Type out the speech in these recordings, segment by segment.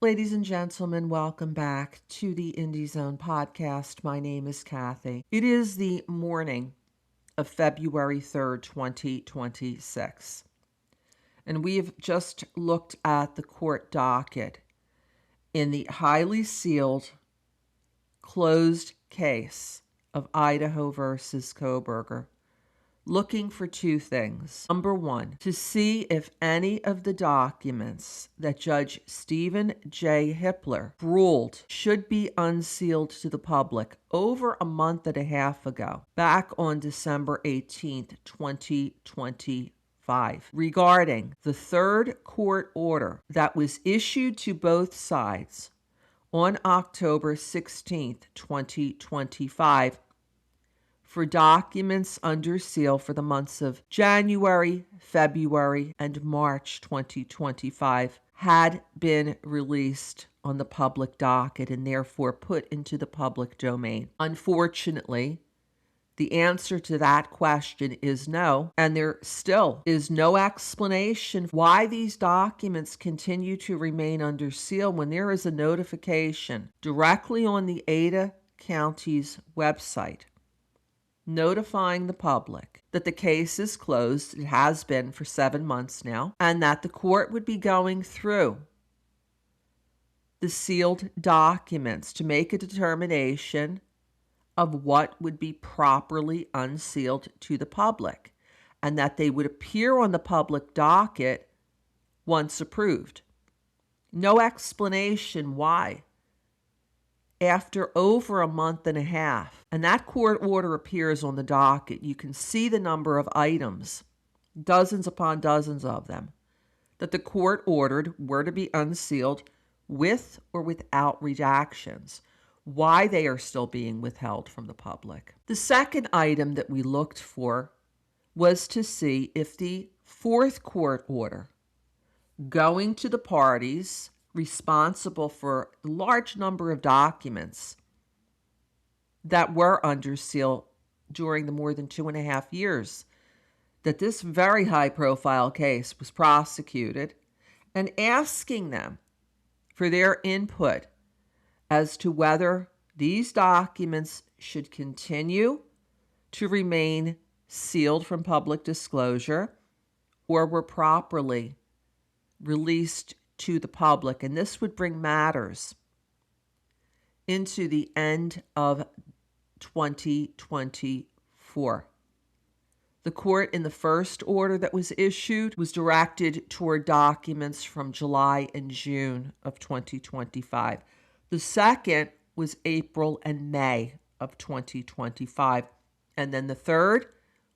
Ladies and gentlemen, welcome back to the Indie Zone podcast. My name is Kathy. It is the morning of February 3rd, 2026. And we have just looked at the court docket in the highly sealed, closed case of Idaho versus Kohberger, looking for two things. Number one, to see if any of the documents that Judge Stephen J. Hippler ruled should be unsealed to the public over a month and a half ago, back on December 18th, 2025, regarding the third court order that was issued to both sides on October 16th, 2025, for documents under seal for the months of January, February, and March 2025 had been released on the public docket and therefore put into the public domain. Unfortunately, the answer to that question is no, and there still is no explanation why these documents continue to remain under seal when there is a notification directly on the Ada County's website notifying the public that the case is closed. It has been for 7 months now, and that the court would be going through the sealed documents to make a determination of what would be properly unsealed to the public, and that they would appear on the public docket once approved. No explanation why. After over a month and a half, and that court order appears on the docket, you can see the number of items, dozens upon dozens of them, that the court ordered were to be unsealed with or without redactions, why they are still being withheld from the public. The second item that we looked for was to see if the fourth court order going to the parties responsible for a large number of documents that were under seal during the more than 2.5 years that this very high-profile case was prosecuted, and asking them for their input as to whether these documents should continue to remain sealed from public disclosure or were properly released to the public. And this would bring matters into the end of 2024. The court, in the first order that was issued, was directed toward documents from July and June of 2025. The second was April and May of 2025. And then the third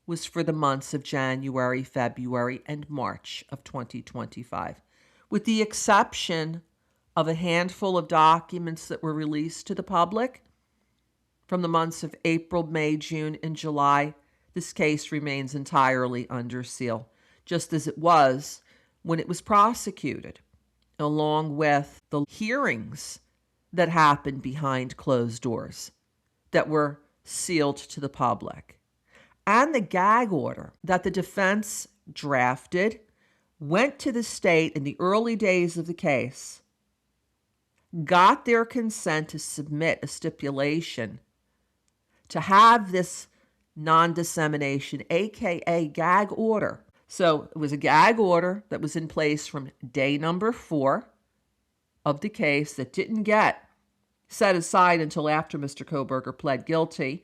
was for the months of January, February, and March of 2025. With the exception of a handful of documents that were released to the public from the months of April, May, June, and July, this case remains entirely under seal, just as it was when it was prosecuted, along with the hearings that happened behind closed doors that were sealed to the public, and the gag order that the defense drafted, went to the state in the early days of the case, got their consent to submit a stipulation to have this non-dissemination, aka gag order. So it was a gag order that was in place from day number 4 of the case that didn't get set aside until after Mr. Kohberger pled guilty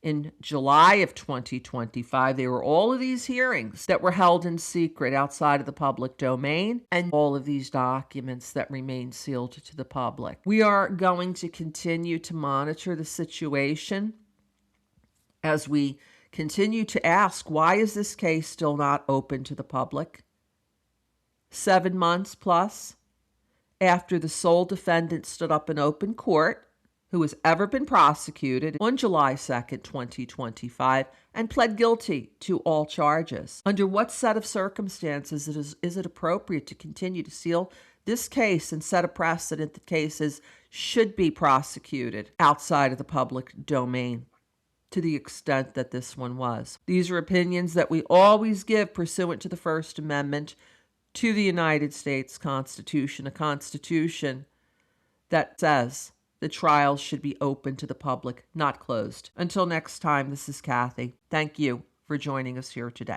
in July of 2025. There were all of these hearings that were held in secret outside of the public domain, and all of these documents that remain sealed to the public. We are going to continue to monitor the situation as we continue to ask, why is this case still not open to the public? 7 months plus after the sole defendant stood up in open court, who has ever been prosecuted, on July 2nd, 2025, and pled guilty to all charges. Under what set of circumstances is it appropriate to continue to seal this case and set a precedent that cases should be prosecuted outside of the public domain to the extent that this one was? These are opinions that we always give pursuant to the First Amendment to the United States Constitution, a constitution that says the trial should be open to the public, not closed. Until next time, this is Kathy. Thank you for joining us here today.